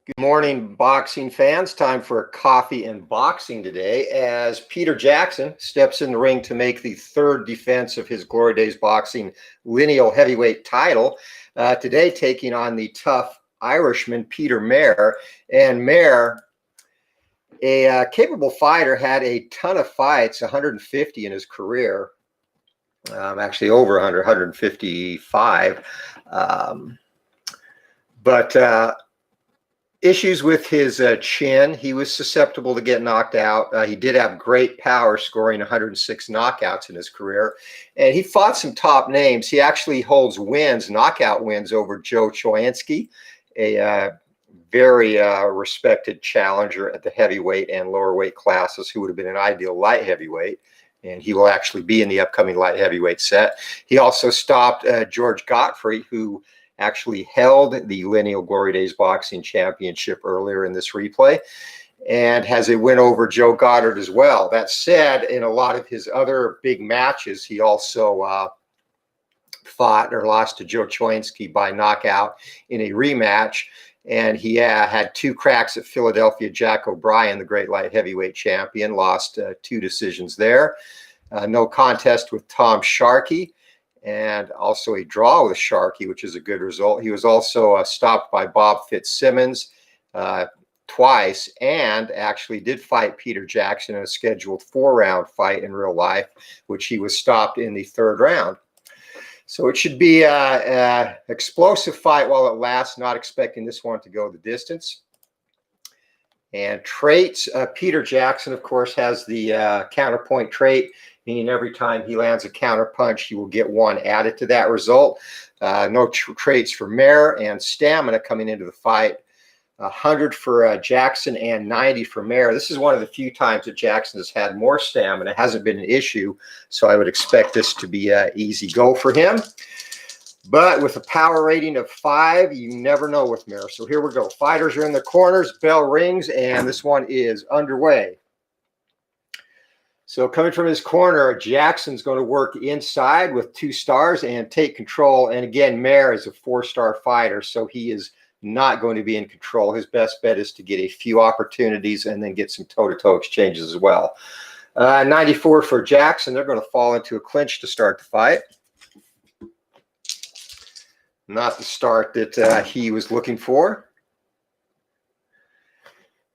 Good morning, boxing fans. Time for coffee and boxing today as Peter Jackson steps in the ring to make the third defense of his Glory Days Boxing Lineal heavyweight title. Today taking on the tough Irishman, Peter Maher. And Maher, a capable fighter, had a ton of fights, 150 in his career. Actually over 100, 155. But issues with his chin. He was susceptible to get knocked out. He did have great power, scoring 106 knockouts in his career. And he fought some top names. He actually holds knockout wins over Joe Choinski, a very respected challenger at the heavyweight and lower weight classes who would have been an ideal light heavyweight. And he will actually be in the upcoming light heavyweight set. He also stopped George Godfrey, who actually held the Lineal Glory Days Boxing Championship earlier in this replay, and has a win over Joe Goddard as well. That said, in a lot of his other big matches, he also fought or lost to Joe Choinski by knockout in a rematch. And he had two cracks at Philadelphia. Jack O'Brien, the great light heavyweight champion, lost 2 decisions there. No contest with Tom Sharkey, and also a draw with Sharkey, which is a good result. He was also stopped by Bob Fitzsimmons twice, and actually did fight Peter Jackson in a scheduled 4-round fight in real life, which he was stopped in the 3rd round. So it should be an explosive fight while it lasts, not expecting this one to go the distance. And traits, Peter Jackson, of course, has the counterpoint trait, meaning every time he lands a counter punch, he will get 1 added to that result. No traits for Maher, and stamina coming into the fight. 100 for Jackson and 90 for Maher. This is one of the few times that Jackson has had more stamina. It hasn't been an issue, so I would expect this to be an easy go for him. But with a power rating of 5, you never know with Maher. So here we go. Fighters are in the corners, bell rings, and this one is underway. So coming from his corner, Jackson's going to work inside with 2 stars and take control. And again, Maher is a 4-star fighter, so he is not going to be in control. His best bet is to get a few opportunities and then get some toe-to-toe exchanges as well. 94 for Jackson. They're going to fall into a clinch to start the fight. Not the start that he was looking for.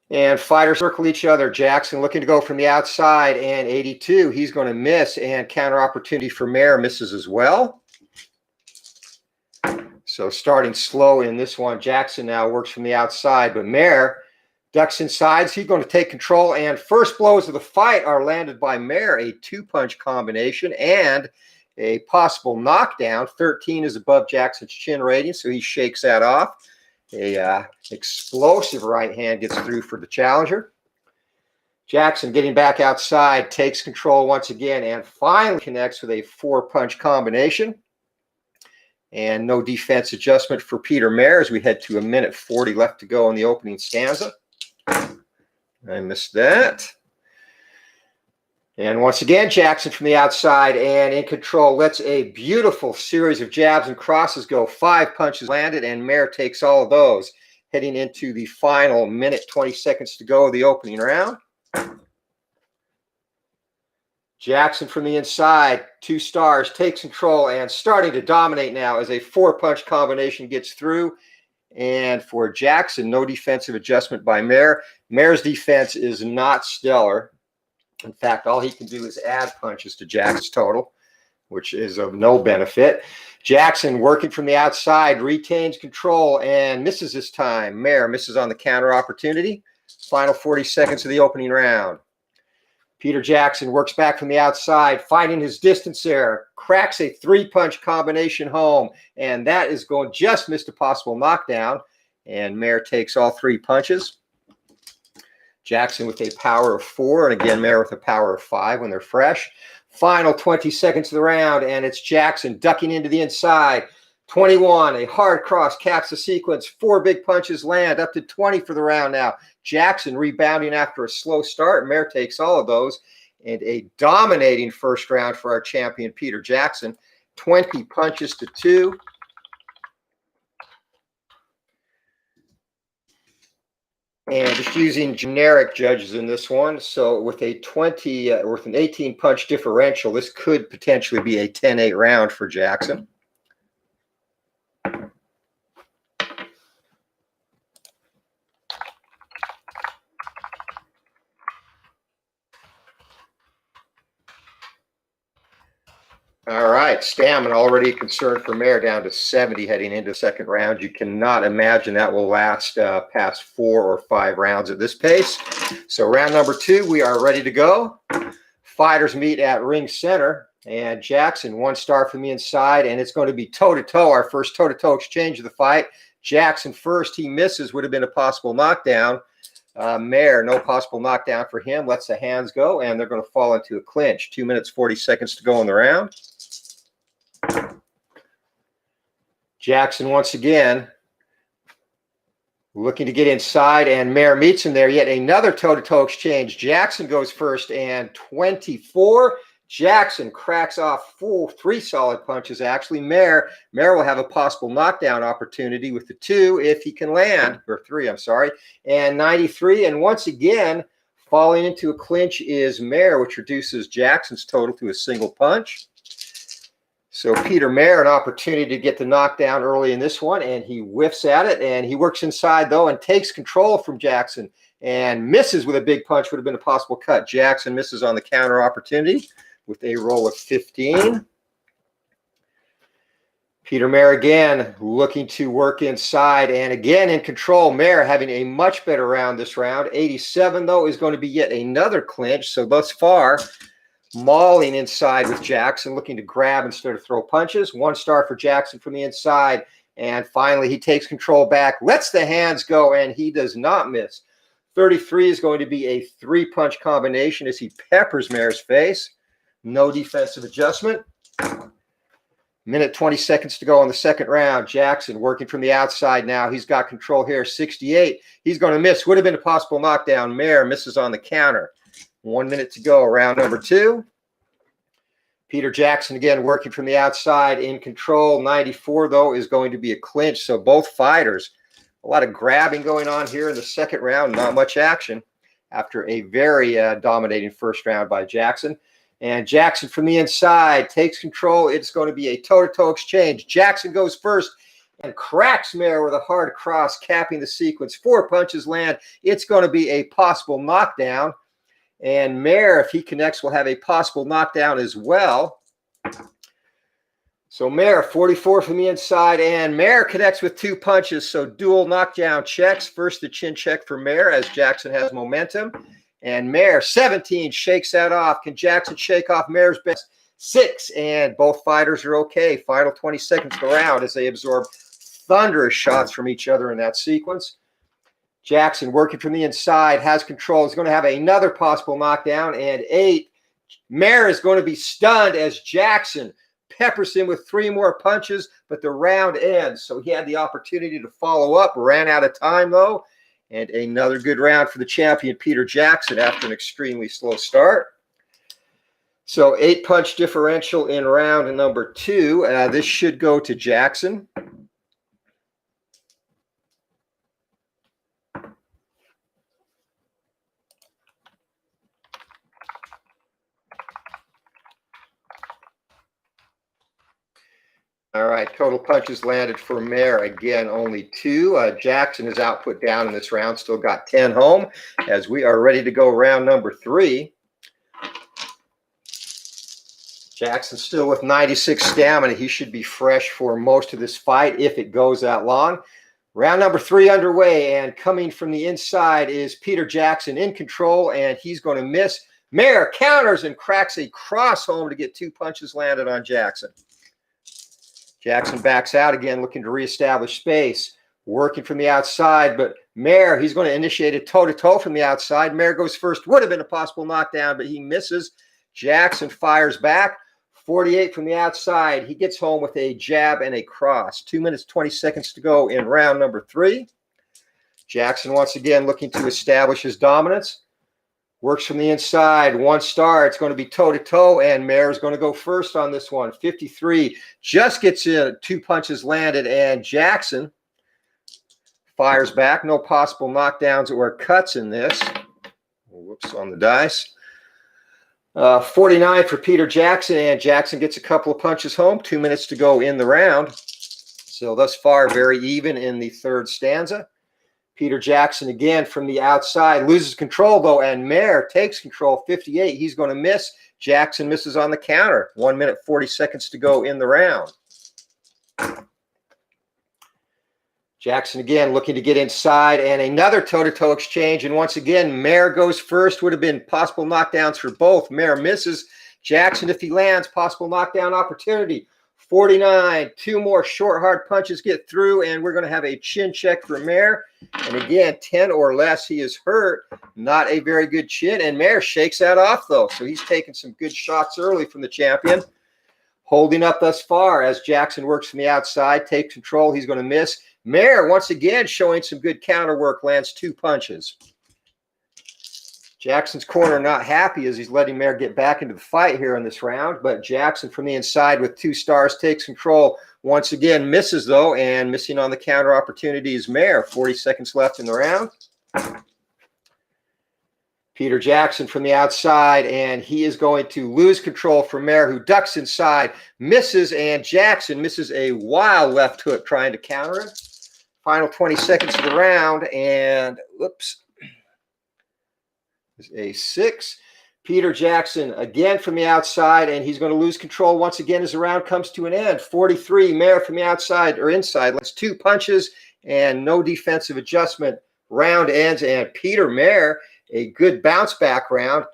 And fighters circle each other. Jackson looking to go from the outside, and 82. He's going to miss, and counter opportunity for Maher misses as well. So starting slow in this one, Jackson now works from the outside, but Maher ducks inside. So he's going to take control, and first blows of the fight are landed by Maher, a 2-punch combination and a possible knockdown. 13 is above Jackson's chin rating, so he shakes that off. A explosive right hand gets through for the challenger. Jackson getting back outside, takes control once again, and finally connects with a 4-punch combination. And no defense adjustment for Peter Maher as we head to 1:40 left to go in the opening stanza. I missed that. And once again, Jackson from the outside and in control. Lets a beautiful series of jabs and crosses go. 5 punches landed, and Maher takes all of those. Heading into the final 1:20 to go of the opening round. Jackson from the inside, 2 stars, takes control and starting to dominate now as a 4-punch combination gets through. And for Jackson, no defensive adjustment by Maher. Maher's defense is not stellar. In fact, all he can do is add punches to Jackson's total, which is of no benefit. Jackson working from the outside, retains control and misses this time. Maher misses on the counter opportunity. Final 40 seconds of the opening round. Peter Jackson works back from the outside, finding his distance there, cracks a 3-punch combination home, and that is going just missed a possible knockdown, and Maher takes all 3 punches. Jackson with a power of 4, and again, Maher with a power of 5 when they're fresh. Final 20 seconds of the round, and it's Jackson ducking into the inside. 21, a hard cross caps the sequence. 4 big punches land, up to 20 for the round now. Jackson rebounding after a slow start. Maher takes all of those, and a dominating first round for our champion, Peter Jackson. 20 punches to 2. And just using generic judges in this one. So with a 18 punch differential, this could potentially be a 10-8 round for Jackson. All right, stamina already a concern for Maher, down to 70 heading into the second round. You cannot imagine that will last past 4 or 5 rounds at this pace. So round number 2, we are ready to go. Fighters meet at ring center, and Jackson, 1 star from the inside, and it's going to be toe-to-toe, our first toe-to-toe exchange of the fight. Jackson first, he misses, would have been a possible knockdown. Maher, no possible knockdown for him, lets the hands go, and they're going to fall into a clinch. 2 minutes, 40 seconds to go in the round. Jackson once again looking to get inside, and Maher meets him there. Yet another toe-to-toe exchange. Jackson goes first, and 24. Jackson cracks off 3 solid punches, actually. Maher will have a possible knockdown opportunity with the 2 if he can land, or 3, I'm sorry, and 93. And once again, falling into a clinch is Maher, which reduces Jackson's total to a single punch. So Peter Maher, an opportunity to get the knockdown early in this one, and he whiffs at it, and he works inside, though, and takes control from Jackson and misses with a big punch. Would have been a possible cut. Jackson misses on the counter opportunity with a roll of 15. Peter Maher again looking to work inside, and again in control. Maher having a much better round this round. 87, though, is going to be yet another clinch. So thus far, mauling inside with Jackson, looking to grab instead of throw punches. 1 star for Jackson from the inside. And finally, he takes control back, lets the hands go, and he does not miss. 33 is going to be a 3-punch combination as he peppers Maher's face. No defensive adjustment. Minute 20 seconds to go in the second round. Jackson working from the outside now. He's got control here. 68. He's going to miss. Would have been a possible knockdown. Maher misses on the counter. 1 minute to go, round number 2. Peter Jackson again working from the outside in control. 94, though, is going to be a clinch. So both fighters, a lot of grabbing going on here in the second round. Not much action after a very dominating first round by Jackson. And Jackson from the inside takes control. It's going to be a toe-to-toe exchange. Jackson goes first and cracks Maher with a hard cross, capping the sequence. 4 punches land. It's going to be a possible knockdown. And Maher, if he connects, will have a possible knockdown as well. So Maher, 44 from the inside, and Maher connects with 2 punches. So dual knockdown checks. First, the chin check for Maher as Jackson has momentum. And Maher, 17, shakes that off. Can Jackson shake off Maher's best? 6, and both fighters are okay. Final 20 seconds of the round as they absorb thunderous shots from each other in that sequence. Jackson working from the inside, has control. He's going to have another possible knockdown. And 8, Maher is going to be stunned as Jackson peppers him with 3 more punches, but the round ends. So he had the opportunity to follow up, ran out of time, though. And another good round for the champion, Peter Jackson, after an extremely slow start. So 8-punch differential in round number 2. This should go to Jackson. All right, total punches landed for Maher. Again, only 2. Jackson is output down in this round, still got 10 home as we are ready to go round number 3. Jackson still with 96 stamina. He should be fresh for most of this fight if it goes that long. Round number 3 underway, and coming from the inside is Peter Jackson in control, and he's going to miss. Maher counters and cracks a cross home to get 2 punches landed on Jackson. Jackson backs out again, looking to reestablish space, working from the outside, but Maher, he's going to initiate a toe-to-toe from the outside. Maher goes first. Would have been a possible knockdown, but he misses. Jackson fires back. 48 from the outside. He gets home with a jab and a cross. 2 minutes, 20 seconds to go in round number 3. Jackson once again looking to establish his dominance. Works from the inside. 1 star. It's going to be toe-to-toe, and Maher is going to go first on this one. 53. Just gets in. 2 punches landed, and Jackson fires back. No possible knockdowns or cuts in this. Whoops, on the dice. 49 for Peter Jackson, and Jackson gets a couple of punches home. 2 minutes to go in the round. So thus far, very even in the third stanza. Peter Jackson again from the outside, loses control though, and Maher takes control, 58. He's going to miss. Jackson misses on the counter. 1 minute, 40 seconds to go in the round. Jackson again looking to get inside, and another toe-to-toe exchange. And once again, Maher goes first. Would have been possible knockdowns for both. Maher misses. Jackson, if he lands, possible knockdown opportunity. 49. Two more short, hard punches get through, and we're going to have a chin check for Maher. And again, 10 or less, he is hurt. Not a very good chin, and Maher shakes that off, though. So he's taken some good shots early from the champion. Holding up thus far as Jackson works from the outside, takes control. He's going to miss. Maher, once again, showing some good counter work, lands 2 punches. Jackson's corner not happy as he's letting Maher get back into the fight here in this round, but Jackson from the inside with 2 stars takes control. Once again, misses, though, and missing on the counter opportunity is Maher. 40 seconds left in the round. Peter Jackson from the outside, and he is going to lose control from Maher, who ducks inside, misses, and Jackson misses a wild left hook trying to counter it. Final 20 seconds of the round, and whoops, is a 6. Peter Jackson again from the outside, and he's going to lose control once again as the round comes to an end. 43, Maher from the outside or inside, lands 2 punches and no defensive adjustment. Round ends, and Peter Maher, a good bounce back round.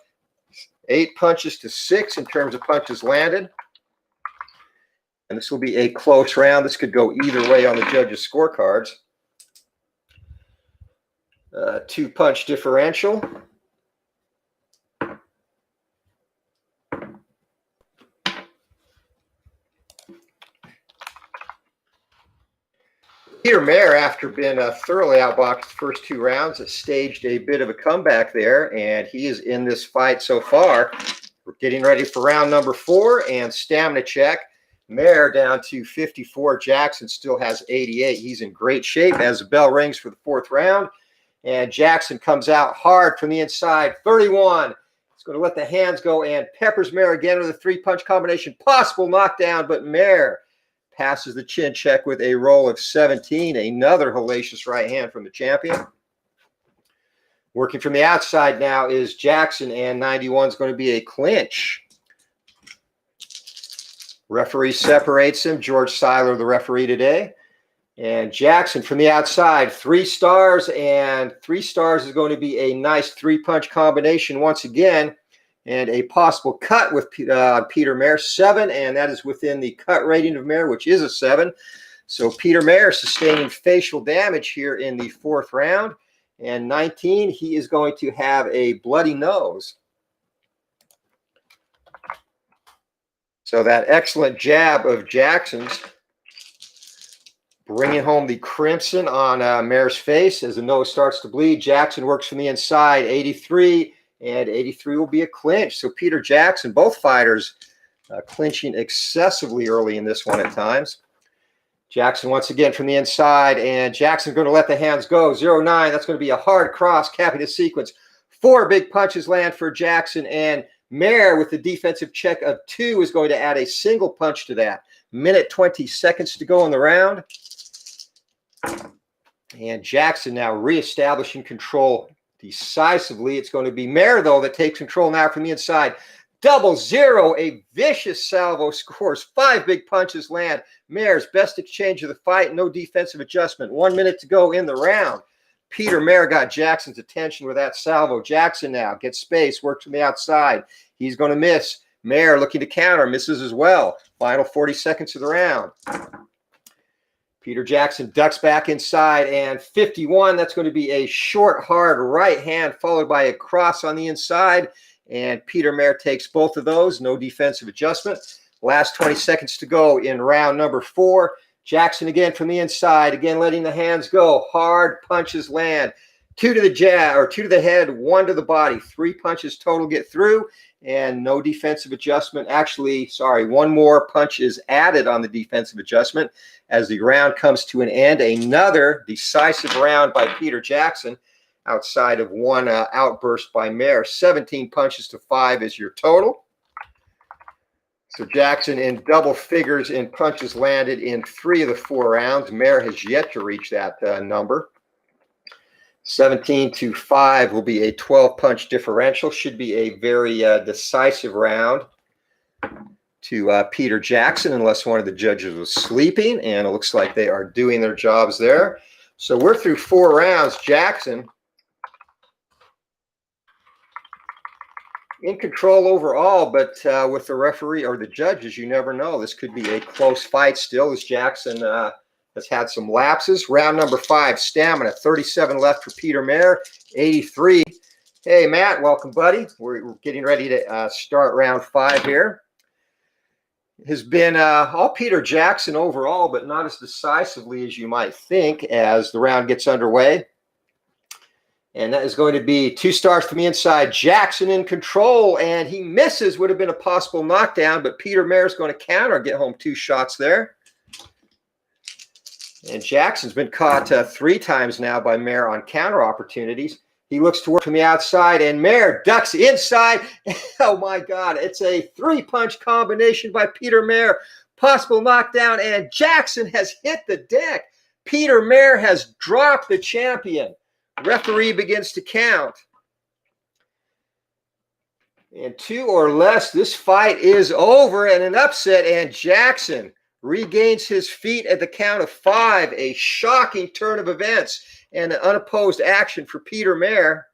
8 punches to 6 in terms of punches landed. And this will be a close round. This could go either way on the judges' scorecards. 2-punch differential. Peter Maher, after being thoroughly outboxed the first 2 rounds, has staged a bit of a comeback there, and he is in this fight so far. We're getting ready for round number 4 and stamina check. Maher down to 54. Jackson still has 88. He's in great shape as the bell rings for the 4th round. And Jackson comes out hard from the inside. 31. He's going to let the hands go and peppers Maher again with a 3-punch combination. Possible knockdown, but Maher passes the chin check with a roll of 17. Another hellacious right hand from the champion. Working from the outside now is Jackson, and 91 is going to be a clinch. Referee separates him. George Seiler, the referee today. And Jackson from the outside, 3 stars, and 3 stars is going to be a nice 3-punch combination once again. And a possible cut with Peter Maher, 7, and that is within the cut rating of Maher, which is a 7. So Peter Maher sustaining facial damage here in the 4th round. And 19, he is going to have a bloody nose. So that excellent jab of Jackson's bringing home the crimson on Maher's face as the nose starts to bleed. Jackson works from the inside, 83. And 83 will be a clinch. So Peter Jackson, both fighters clinching excessively early in this one at times. Jackson once again from the inside, and Jackson's going to let the hands go. 0-9, that's going to be a hard cross, capping the sequence. 4 big punches land for Jackson, and Maher with the defensive check of 2 is going to add a single punch to that. Minute 20 seconds to go in the round. And Jackson now reestablishing control decisively. It's going to be Maher, though, that takes control now from the inside. 0-0, a vicious salvo scores. 5 big punches land. Maher's best exchange of the fight. No defensive adjustment. 1 minute to go in the round. Peter Maher got Jackson's attention with that salvo. Jackson now gets space, works from the outside. He's going to miss. Maher looking to counter, misses as well. Final 40 seconds of the round. Peter Jackson ducks back inside, and 51, that's going to be a short, hard right hand followed by a cross on the inside, and Peter Maher takes both of those. No defensive adjustment. Last 20 seconds to go in round number 4. Jackson again from the inside, again letting the hands go. Hard punches land. 2 to the jab, or 2 to the head, 1 to the body. 3 punches total get through, and no defensive adjustment. Actually, sorry, one more punch is added on the defensive adjustment as the round comes to an end. Another decisive round by Peter Jackson outside of one outburst by Maher. 17 punches to 5 is your total. So Jackson in double figures in punches landed in 3 of the 4 rounds. Maher has yet to reach that number. 17 to 5 will be a 12-punch differential. Should be a very decisive round to Peter Jackson, unless one of the judges was sleeping, and it looks like they are doing their jobs there. So we're through 4 rounds. Jackson in control overall, but with the referee or the judges, you never know. This could be a close fight still, as Jackson has had some lapses. Round number 5, stamina, 37 left for Peter Maher, 83. Hey, Matt, welcome, buddy. We're getting ready to start round 5 here. Has been all Peter Jackson overall, but not as decisively as you might think as the round gets underway. And that is going to be 2 stars from the inside. Jackson in control, and he misses. Would have been a possible knockdown, but Peter Maher is going to counter, get home 2 shots there. And Jackson's been caught 3 times now by Maher on counter opportunities. He looks to work from the outside, and Maher ducks inside. Oh, my God. It's a 3-punch combination by Peter Maher. Possible knockdown, and Jackson has hit the deck. Peter Maher has dropped the champion. Referee begins to count. And 2 or less, this fight is over, and an upset, and Jackson regains his feet at the count of 5. A shocking turn of events and an unopposed action for Peter Maher.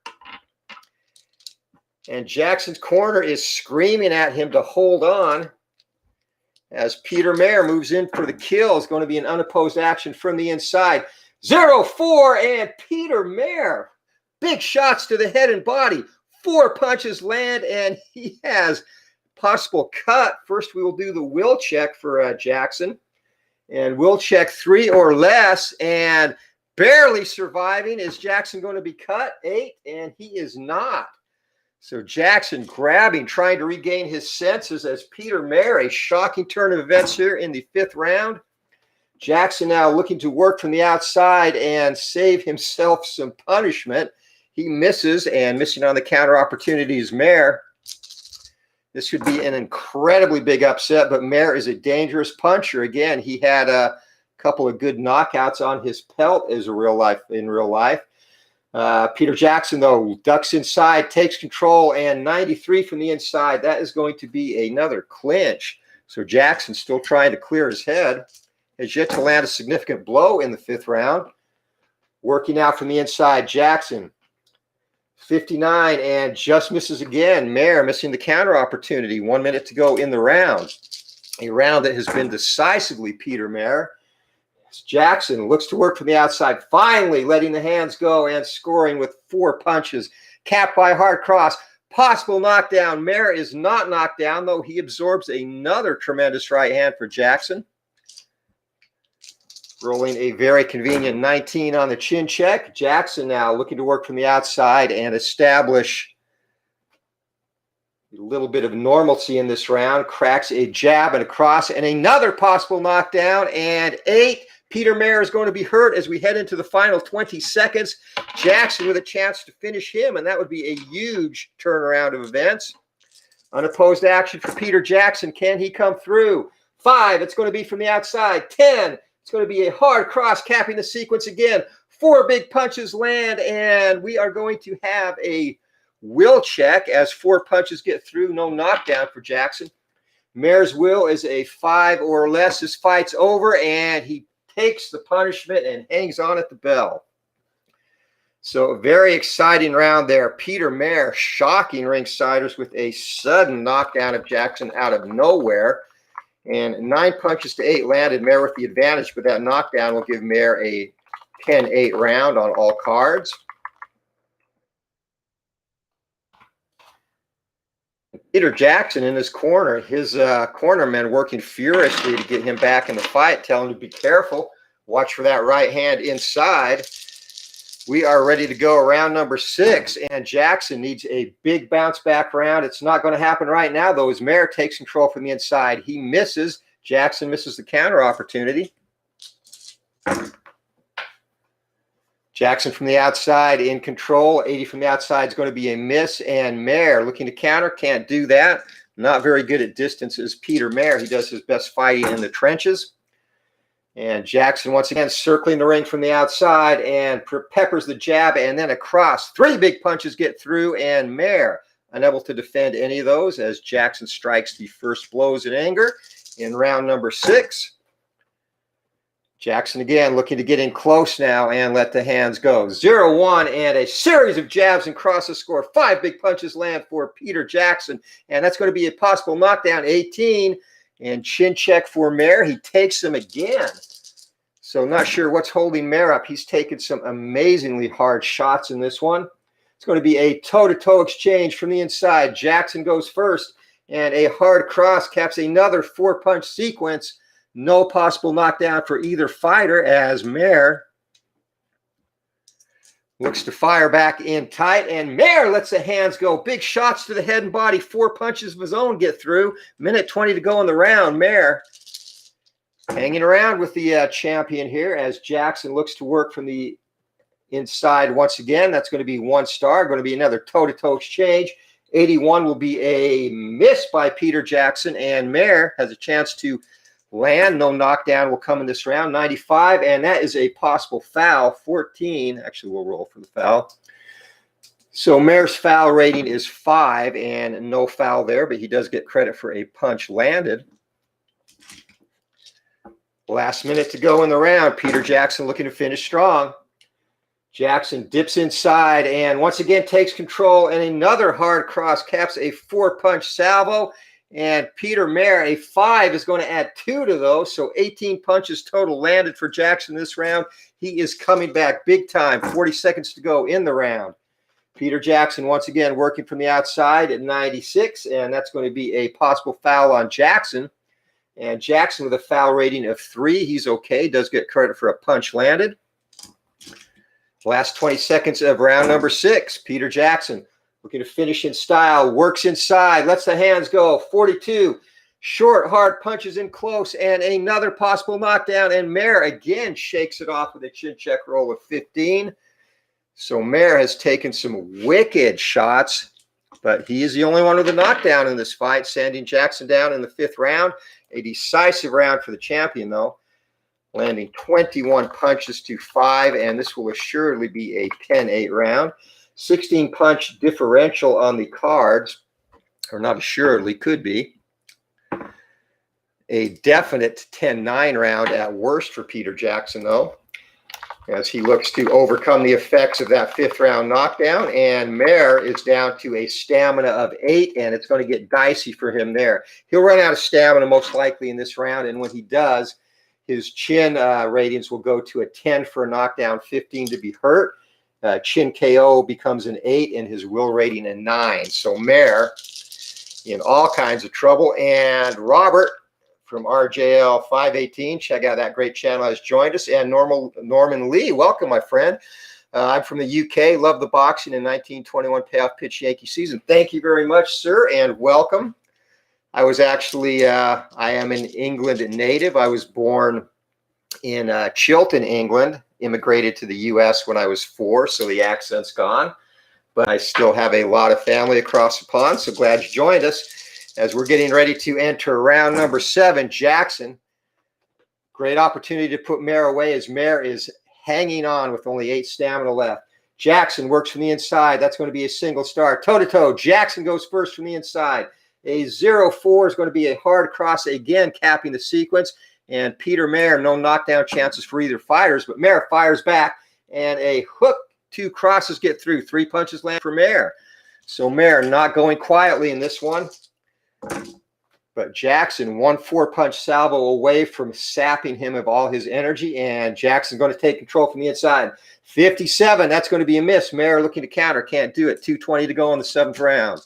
And Jackson's corner is screaming at him to hold on as Peter Maher moves in for the kill. It's going to be an unopposed action from the inside. 0-4, and Peter Maher, big shots to the head and body. 4 punches land, and he has possible cut. First, we will do the will check for Jackson, and we'll check 3 or less, and barely surviving. Is Jackson going to be cut? 8, and he is not. So Jackson grabbing, trying to regain his senses as Peter Maher, a shocking turn of events here in the 5th round. Jackson now looking to work from the outside and save himself some punishment. He misses, and missing on the counter opportunity is Maher. This would be an incredibly big upset, but Maher is a dangerous puncher. Again, he had a couple of good knockouts on his pelt in real life. Peter Jackson, though, ducks inside, takes control, and 93 from the inside. That is going to be another clinch. So Jackson still trying to clear his head. Has yet to land a significant blow in the 5th round. Working out from the inside, Jackson, 59, and just misses again. Maher missing the counter opportunity. 1 minute to go in the round. A round that has been decisively Peter Maher. Jackson looks to work from the outside, finally letting the hands go and scoring with 4 punches. Capped by hard cross. Possible knockdown. Maher is not knocked down, though he absorbs another tremendous right hand for Jackson. Rolling a very convenient 19 on the chin check. Jackson now looking to work from the outside and establish a little bit of normalcy in this round. Cracks a jab and a cross, and another possible knockdown, and 8. Peter Maher is going to be hurt as we head into the final 20 seconds. Jackson with a chance to finish him, and that would be a huge turnaround of events. Unopposed action for Peter Jackson. Can he come through? 5. It's going to be from the outside. 10. It's going to be a hard cross capping the sequence again. 4 big punches land, and we are going to have a will check as 4 punches get through. No knockdown for Jackson. Maher's will is a 5 or less. This fight's over, and he takes the punishment and hangs on at the bell. So a very exciting round there. Peter Maher shocking ringsiders with a sudden knockdown of Jackson out of nowhere. And 9 punches to 8 landed. Maher with the advantage, but that knockdown will give Maher a 10-8 round on all cards. Peter Jackson in his corner, his cornermen working furiously to get him back in the fight, telling him to be careful. Watch for that right hand inside. We are ready to go round number 6, and Jackson needs a big bounce back round. It's not going to happen right now, though, as Maher takes control from the inside. He misses. Jackson misses the counter opportunity. Jackson from the outside in control. 80 from the outside is going to be a miss, and Maher looking to counter. Can't do that. Not very good at distances. Peter Maher, he does his best fighting in the trenches. And Jackson once again circling the ring from the outside and peppers the jab and then across. 3 big punches get through, and Maher unable to defend any of those as Jackson strikes the first blows in anger in round number 6. Jackson again looking to get in close now and let the hands go. 0-1 and a series of jabs and crosses score. 5 big punches land for Peter Jackson, and that's going to be a possible knockdown. 18 and chin check for Maher. He takes him again. So not sure what's holding Maher up. He's taken some amazingly hard shots in this one. It's going to be a toe-to-toe exchange from the inside. Jackson goes first, and a hard cross caps another 4-punch sequence. No possible knockdown for either fighter as Maher looks to fire back in tight, and Maher lets the hands go. Big shots to the head and body. 4 punches of his own get through. Minute 20 to go in the round. Maher hanging around with the champion here as Jackson looks to work from the inside once again. That's going to be 1 star. Going to be another toe-to-toe exchange. 81 will be a miss by Peter Jackson, and Maher has a chance to land. No knockdown will come in this round. 95, and that is a possible foul. 14. Actually, we'll roll for the foul. So Maher's foul rating is 5, and no foul there, but he does get credit for a punch landed. Last minute to go in the round. Peter Jackson looking to finish strong. Jackson dips inside and once again takes control, and another hard cross caps a 4-punch salvo. And Peter Maher, a 5, is going to add 2 to those. So 18 punches total landed for Jackson this round. He is coming back big time. 40 seconds to go in the round. Peter Jackson once again working from the outside at 96, and that's going to be a possible foul on Jackson. And Jackson with a foul rating of 3. He's okay. Does get credit for a punch landed. Last 20 seconds of round number 6. Peter Jackson looking to finish in style. Works inside. Lets the hands go. 42. Short, hard punches in close. And another possible knockdown. And Maher again shakes it off with a chin check roll of 15. So Maher has taken some wicked shots, but he is the only one with a knockdown in this fight, sending Jackson down in the 5th round. A decisive round for the champion, though, landing 21 punches to 5, and this will assuredly be a 10-8 round. 16-punch differential on the cards, or not assuredly, could be. A definite 10-9 round at worst for Peter Jackson, though, as he looks to overcome the effects of that 5th round knockdown. And Maher is down to a stamina of 8, and it's going to get dicey for him there. He'll run out of stamina most likely in this round, and when he does, his chin ratings will go to a 10 for a knockdown, 15 to be hurt. Chin KO becomes an 8, and his will rating a 9. So Maher in all kinds of trouble. And Robert from RJL 518, check out that great channel, has joined us. And Norman Lee, welcome, my friend. I'm from the UK, love the boxing in 1921 payoff pitch Yankee season. Thank you very much, sir, and welcome. I was actually, I am an England native. I was born in Chilton, England, immigrated to the US when I was 4, so the accent's gone. But I still have a lot of family across the pond, so glad you joined us. As we're getting ready to enter round number 7, Jackson. Great opportunity to put Maher away as Maher is hanging on with only 8 stamina left. Jackson works from the inside. That's going to be a single star. Toe-to-toe. Jackson goes first from the inside. A 0-4 is going to be a hard cross, again capping the sequence. And Peter Maher, no knockdown chances for either fighters, but Maher fires back, and a hook. 2 crosses get through. 3 punches land for Maher. So Maher not going quietly in this one. But Jackson, 1 4-punch salvo away from sapping him of all his energy, and Jackson going to take control from the inside. 57, that's going to be a miss. Maher looking to counter, can't do it. 2:20 to go in the 7th round.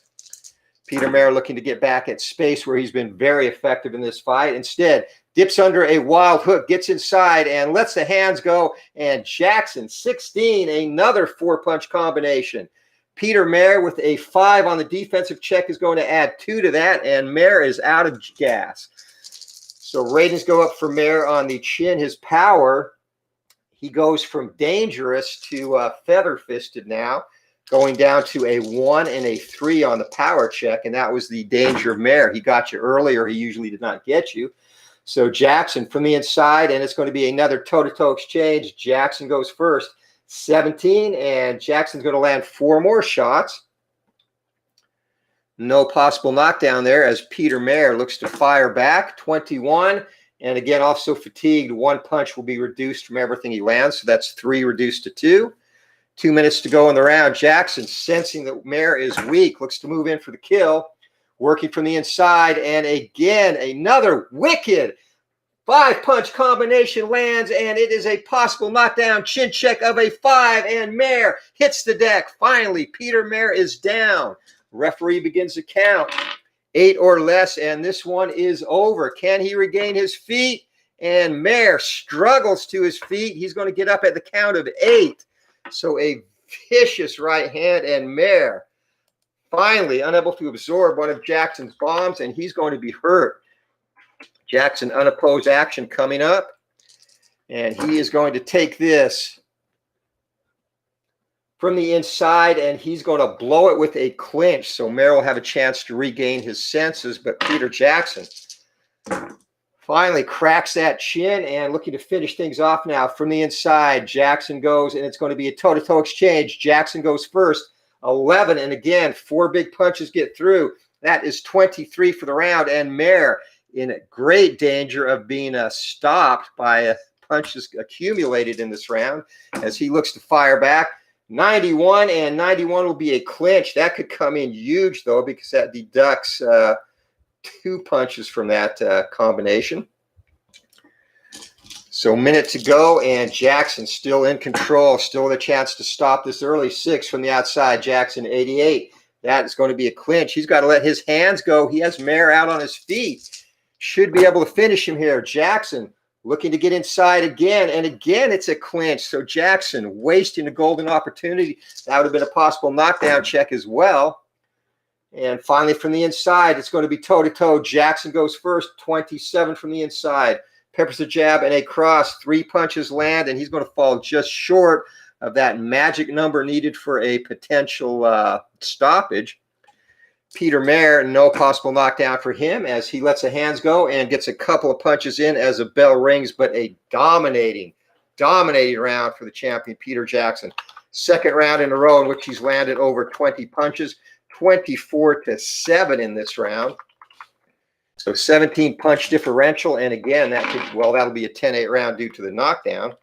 Peter Maher looking to get back at space where he's been very effective in this fight. Instead, dips under a wild hook, gets inside and lets the hands go. And Jackson, 16, another 4-punch combination. Peter Maher with a 5 on the defensive check is going to add 2 to that, and Maher is out of gas. So ratings go up for Maher on the chin. His power, he goes from dangerous to feather-fisted now, going down to a 1 and a 3 on the power check, and that was the danger of Maher. He got you earlier. He usually did not get you. So Jackson from the inside, and it's going to be another toe-to-toe exchange. Jackson goes first, 17, and Jackson's going to land 4 more shots. No possible knockdown there as Peter Maher looks to fire back, 21. And again, also fatigued, 1 punch will be reduced from everything he lands. So that's 3 reduced to 2. 2 minutes to go in the round. Jackson, sensing that Maher is weak, looks to move in for the kill. Working from the inside, and again, another wicked 5-punch combination lands, and it is a possible knockdown chin check of a 5, and Maher hits the deck. Finally, Peter Maher is down. Referee begins to count. 8 or less, and this one is over. Can he regain his feet? And Maher struggles to his feet. He's going to get up at the count of 8. So a vicious right hand, and Maher finally unable to absorb one of Jackson's bombs, and he's going to be hurt. Jackson unopposed action coming up, and he is going to take this from the inside, and he's going to blow it with a clinch. So Maher will have a chance to regain his senses, but Peter Jackson finally cracks that chin and looking to finish things off now from the inside. Jackson goes, and it's going to be a toe-to-toe exchange. Jackson goes first, 11, and again, 4 big punches get through. That is 23 for the round, and Maher in great danger of being stopped by punches accumulated in this round as he looks to fire back. 91, and 91 will be a clinch. That could come in huge, though, because that deducts 2 punches from that combination. So minute to go, and Jackson still in control, still with a chance to stop this early. 6 from the outside, Jackson, 88. That is going to be a clinch. He's got to let his hands go. He has Maher out on his feet. Should be able to finish him here. Jackson looking to get inside again, and again it's a clinch. So Jackson wasting a golden opportunity. That would have been a possible knockdown check as well. And finally from the inside, it's going to be toe-to-toe. Jackson goes first, 27 from the inside. Peppers a jab and a cross. 3 punches land, and he's going to fall just short of that magic number needed for a potential stoppage. Peter Maher, no possible knockdown for him as he lets the hands go and gets a couple of punches in as a bell rings, but a dominating round for the champion, Peter Jackson. 2nd round in a row in which he's landed over 20 punches, 24-7 in this round. So 17 punch differential, and again, that'll be a 10-8 round due to the knockdown.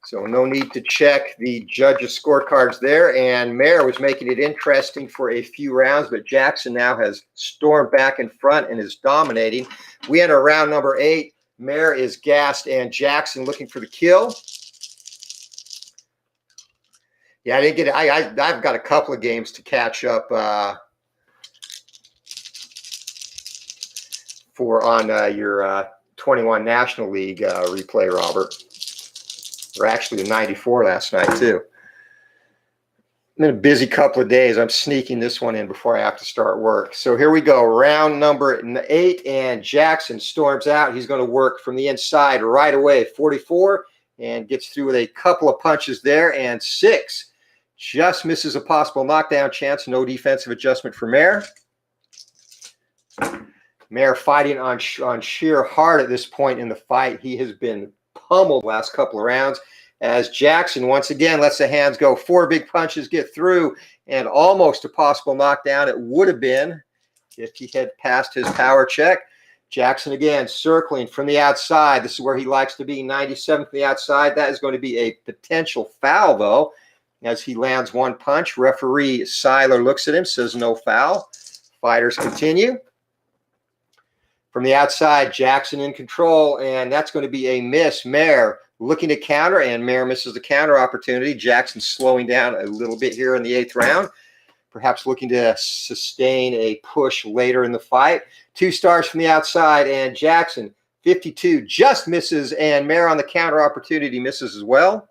So no need to check the judges' scorecards there, and Maher was making it interesting for a few rounds, but Jackson now has stormed back in front and is dominating. We enter round number 8. Maher is gassed, and Jackson looking for the kill. Yeah, I didn't get it. I've got a couple of games to catch up on your 21 National League replay, Robert. Or actually the 94 last night, too. Been a busy couple of days. I'm sneaking this one in before I have to start work. So here we go. Round number 8, and Jackson storms out. He's going to work from the inside right away. 44, and gets through with a couple of punches there, and 6. Just misses a possible knockdown chance. No defensive adjustment for Maher. Maher fighting on sheer heart at this point in the fight. He has been pummeled last couple of rounds as Jackson once again lets the hands go. 4 big punches get through and almost a possible knockdown. It would have been if he had passed his power check. Jackson again circling from the outside. This is where he likes to be, 97 from the outside. That is going to be a potential foul, though, as he lands 1 punch. Referee Seiler looks at him, says no foul. Fighters continue. From the outside, Jackson in control, and that's going to be a miss. Maher looking to counter, and Maher misses the counter opportunity. Jackson slowing down a little bit here in the 8th round, perhaps looking to sustain a push later in the fight. 2 stars from the outside, and Jackson 52 just misses, and Maher on the counter opportunity misses as well.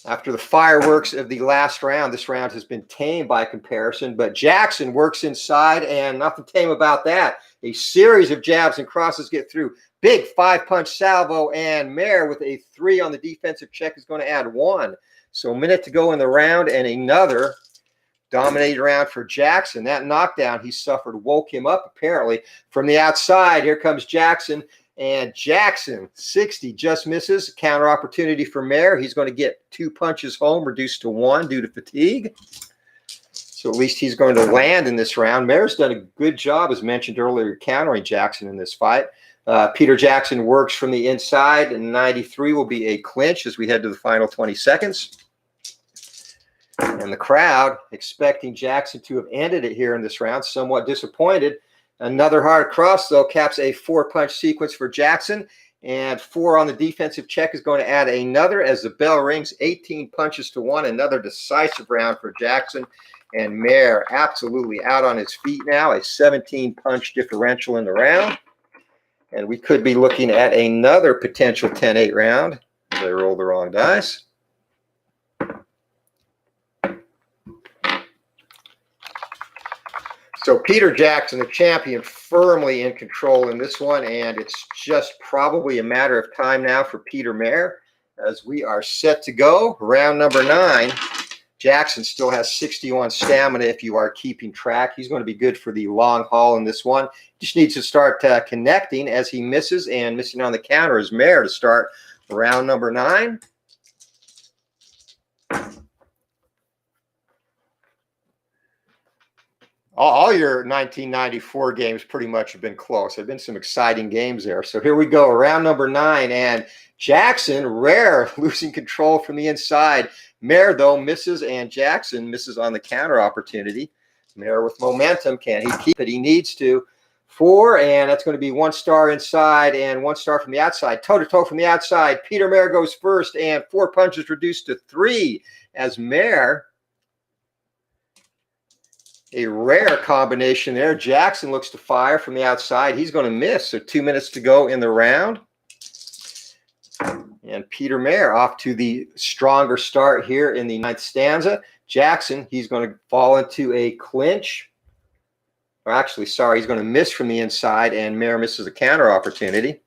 After the fireworks of the last round, this round has been tame by comparison, but Jackson works inside, and nothing tame about that. A series of jabs and crosses get through. Big 5-punch salvo, and Maher with a 3 on the defensive check is going to add 1. So a minute to go in the round, and another dominated round for Jackson. That knockdown he suffered woke him up, apparently. From the outside, here comes Jackson. And Jackson, 60, just misses. Counter opportunity for Maher. He's going to get 2 punches home, reduced to 1 due to fatigue. So at least he's going to land in this round. Maher's done a good job, as mentioned earlier, countering Jackson in this fight. Peter Jackson works from the inside, and 93 will be a clinch as we head to the final 20 seconds. And the crowd, expecting Jackson to have ended it here in this round, somewhat disappointed. Another hard cross, though, caps a 4-punch sequence for Jackson. And 4 on the defensive check is going to add another as the bell rings. 18 punches to 1. Another decisive round for Jackson. And Maher absolutely out on his feet now. A 17-punch differential in the round. And we could be looking at another potential 10-8 round. They rolled the wrong dice. So Peter Jackson, the champion, firmly in control in this one, and it's just probably a matter of time now for Peter Maher as we are set to go. Round number 9. Jackson still has 61 stamina if you are keeping track. He's going to be good for the long haul in this one. Just needs to start connecting as he misses, and missing on the counter is Maher to start round number 9. All your 1994 games pretty much have been close. There have been some exciting games there. So here we go, round number 9. And Jackson, rare, losing control from the inside. Maher, though, misses, and Jackson misses on the counter opportunity. Maher with momentum. Can he keep it? He needs to. 4, and that's going to be 1 star inside and 1 star from the outside. Toe-to-toe from the outside. Peter Maher goes first, and 4 punches reduced to 3 as Maher... A rare combination there. Jackson looks to fire from the outside. He's going to miss. So 2 minutes to go in the round. And Peter Maher off to the stronger start here in the 9th stanza. Jackson, he's going to fall into a clinch. Or actually, sorry, he's going to miss from the inside, and Maher misses a counter opportunity.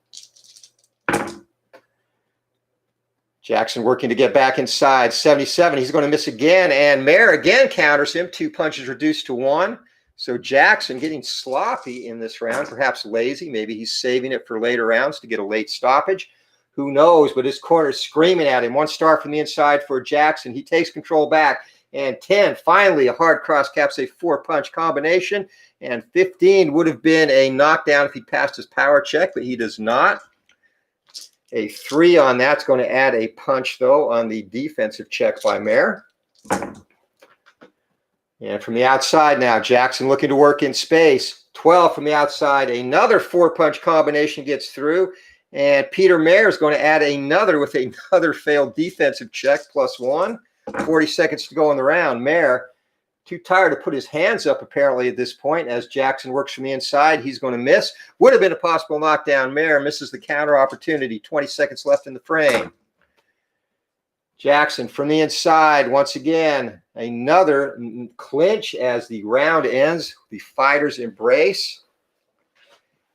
Jackson working to get back inside. 77, he's going to miss again, and Maher again counters him. 2 punches reduced to 1. So Jackson getting sloppy in this round, perhaps lazy. Maybe he's saving it for later rounds to get a late stoppage. Who knows? But his corner's screaming at him. 1 star from the inside for Jackson. He takes control back. And 10, finally, a hard cross caps a 4-punch combination. And 15 would have been a knockdown if he passed his power check, but he does not. A 3 on that's going to add a punch, though, on the defensive check by Maher. And from the outside now, Jackson looking to work in space. 12 from the outside. Another 4-punch combination gets through. And Peter Maher is going to add another with another failed defensive check, +1. 40 seconds to go in the round. Maher, too tired to put his hands up, apparently, at this point, as Jackson works from the inside. He's going to miss. Would have been a possible knockdown. Maher misses the counter opportunity. 20 seconds left in the frame. Jackson from the inside, once again, another clinch as the round ends. The fighters embrace.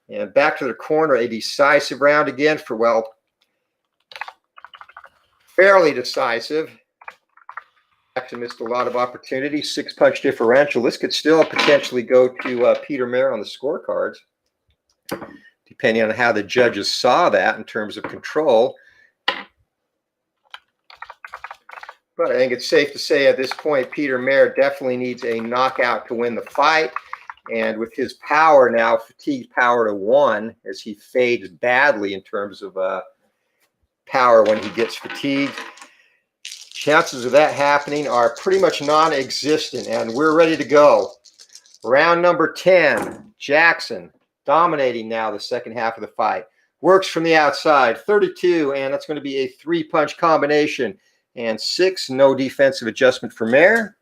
And back to the corner, a decisive round again for, well, fairly decisive. Jackson missed a lot of opportunities. 6-punch differential. This could still potentially go to Peter Maher on the scorecards, depending on how the judges saw that in terms of control. But I think it's safe to say at this point, Peter Maher definitely needs a knockout to win the fight. And with his power now, fatigued power to 1, as he fades badly in terms of power when he gets fatigued. Chances of that happening are pretty much non-existent, and we're ready to go. Round number 10, Jackson dominating now the second half of the fight. Works from the outside, 32, and that's going to be a 3-punch combination. And 6, no defensive adjustment for Maher.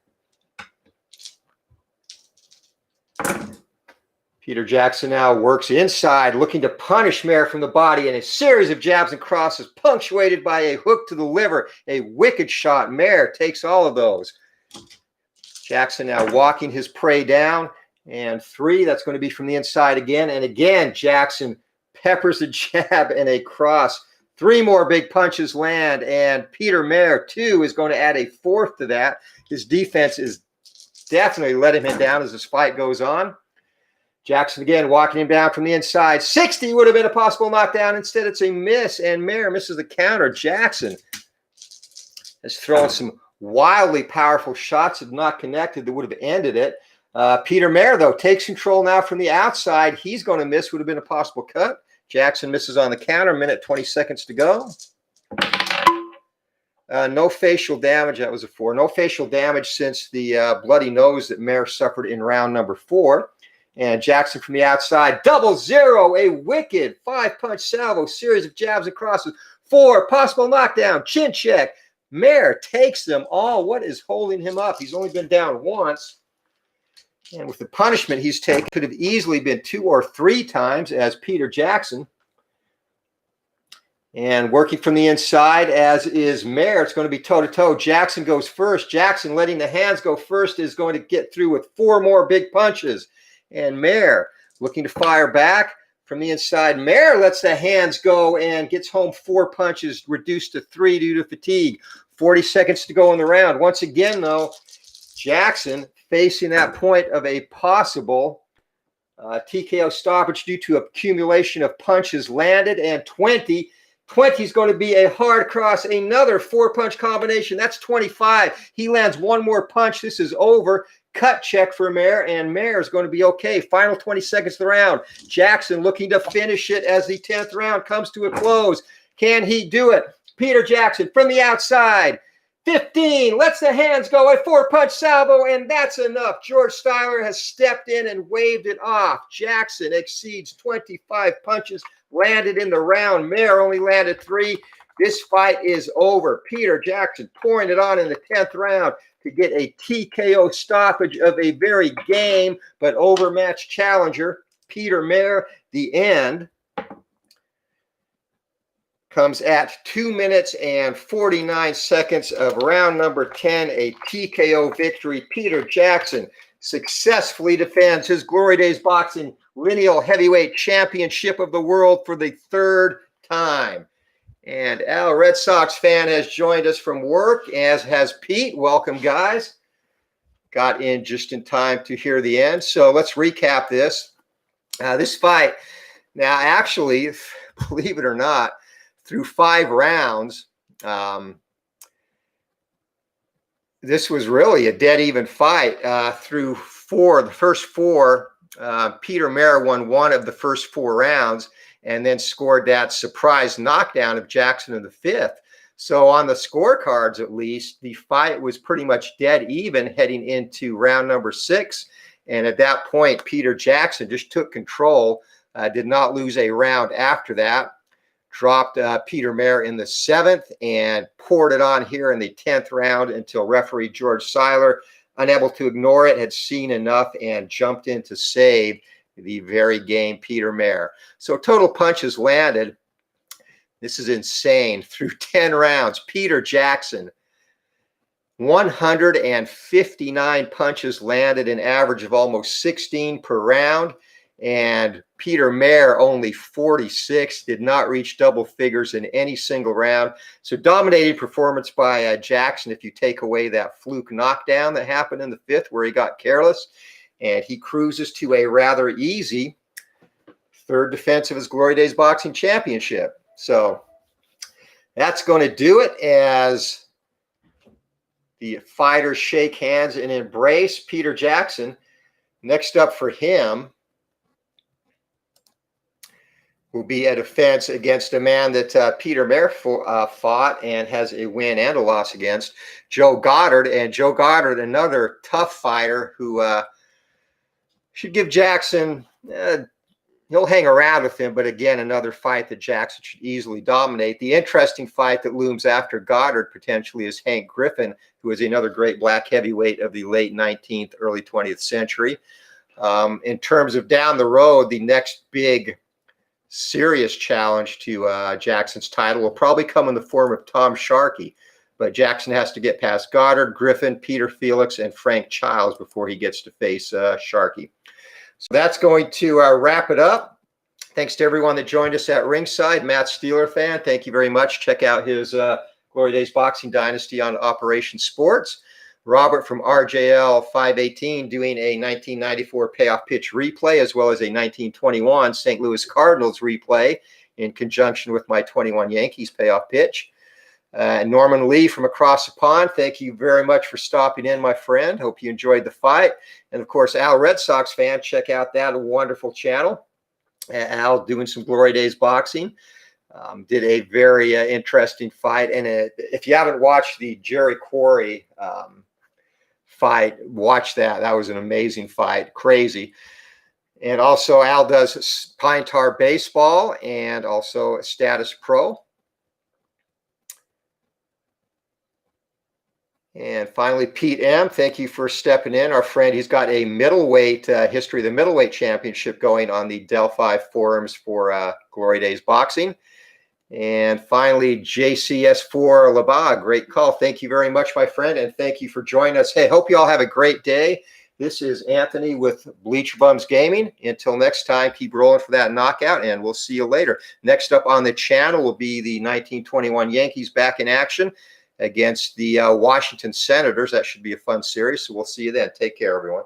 Peter Jackson now works inside, looking to punish Maher from the body, and a series of jabs and crosses punctuated by a hook to the liver. A wicked shot. Maher takes all of those. Jackson now walking his prey down, and 3. That's going to be from the inside again. And again, Jackson peppers a jab and a cross. 3 more big punches land, and Peter Maher, too, is going to add a 4th to that. His defense is definitely letting him down as this fight goes on. Jackson again walking him down from the inside. 60 would have been a possible knockdown. Instead, it's a miss, and Maher misses the counter. Jackson has thrown some wildly powerful shots that have not connected that would have ended it. Peter Maher, though, takes control now from the outside. He's going to miss. Would have been a possible cut. Jackson misses on the counter. Minute 20 seconds to go. No facial damage. That was a 4. No facial damage since the bloody nose that Maher suffered in round number 4. And Jackson from the outside, 0-0, a wicked 5-punch salvo, series of jabs and crosses, 4, possible knockdown, chin check. Maher takes them all. What is holding him up? He's only been down once. And with the punishment he's taken, could have easily been 2 or 3 times as Peter Jackson. And working from the inside, as is Maher, it's going to be toe-to-toe. Jackson goes first. Jackson letting the hands go first is going to get through with 4 more big punches. And Maher looking to fire back from the inside. Maher lets the hands go and gets home 4 punches, reduced to 3 due to fatigue. 40 seconds to go in the round. Once again, though, Jackson facing that point of a possible TKO stoppage due to accumulation of punches landed, and 20. 20 is going to be a hard cross, another 4-punch combination. That's 25. He lands 1 more punch. This is over. Cut check for Maher, and Maher is going to be okay. Final 20 seconds of the round. Jackson looking to finish it as the 10th round comes to a close. Can he do it? Peter Jackson from the outside. 15, lets the hands go, a 4-punch salvo, and that's enough. George Styler has stepped in and waved it off. Jackson exceeds 25 punches landed in the round. Maher only landed 3. This fight is over. Peter Jackson pouring it on in the 10th round to get a TKO stoppage of a very game but overmatched challenger. Peter Maher, the end comes at 2 minutes and 49 seconds of round number 10, a TKO victory. Peter Jackson successfully defends his Glory Days Boxing Lineal Heavyweight Championship of the World for the 3rd time. And Al, Red Sox fan, has joined us from work, as has Pete. Welcome, guys. Got in just in time to hear the end. So let's recap this. This fight, now actually, believe it or not, through 5 rounds, this was really a dead even fight. Through 4, the first 4, Peter Maher won 1 of the first 4 rounds, and then scored that surprise knockdown of Jackson in the 5th. So on the scorecards, at least, the fight was pretty much dead even heading into round number 6. And at that point, Peter Jackson just took control, did not lose a round after that, dropped Peter Maher in the 7th, and poured it on here in the 10th round until referee George Seiler, unable to ignore it, had seen enough and jumped in to save the very game Peter Maher. So total punches landed, this is insane, through 10 rounds. Peter Jackson, 159 punches landed, an average of almost 16 per round. And Peter Maher only 46, did not reach double figures in any single round. So dominating performance by Jackson if you take away that fluke knockdown that happened in the 5th where he got careless. And he cruises to a rather easy 3rd defense of his Glory Days Boxing Championship. So that's going to do it as the fighters shake hands and embrace Peter Jackson. Next up for him will be a defense against a man that Peter Maher fought and has a win and a loss against, Joe Goddard. And Joe Goddard, another tough fighter who should give Jackson, he'll hang around with him, but again, another fight that Jackson should easily dominate. The interesting fight that looms after Goddard potentially is Hank Griffin, who is another great black heavyweight of the late 19th, early 20th century. In terms of down the road, the next big serious challenge to Jackson's title will probably come in the form of Tom Sharkey. But Jackson has to get past Goddard, Griffin, Peter Felix, and Frank Childs before he gets to face Sharkey. So that's going to wrap it up. Thanks to everyone that joined us at ringside. Matt Steeler fan, thank you very much. Check out his Glory Days Boxing Dynasty on Operation Sports. Robert from RJL 518 doing a 1994 payoff pitch replay, as well as a 1921 St. Louis Cardinals replay in conjunction with my 21 Yankees payoff pitch. Norman Lee from across the pond, thank you very much for stopping in, my friend. Hope you enjoyed the fight. And of course, Al, Red Sox fan, check out that wonderful channel. Al doing some Glory Days boxing. Did a very interesting fight. And if you haven't watched the Jerry Quarry fight, watch that. That was an amazing fight. Crazy. And also Al does Pine Tar Baseball and also Status Pro. And finally, Pete M., thank you for stepping in. Our friend, he's got a middleweight history of the middleweight championship going on the Delphi forums for Glory Days Boxing. And finally, JCS4 Labag, great call. Thank you very much, my friend, and thank you for joining us. Hey, hope you all have a great day. This is Anthony with Bleacher Bums Gaming. Until next time, keep rolling for that knockout, and we'll see you later. Next up on the channel will be the 1921 Yankees back in action against the Washington Senators. That should be a fun series, so we'll see you then. Take care, everyone.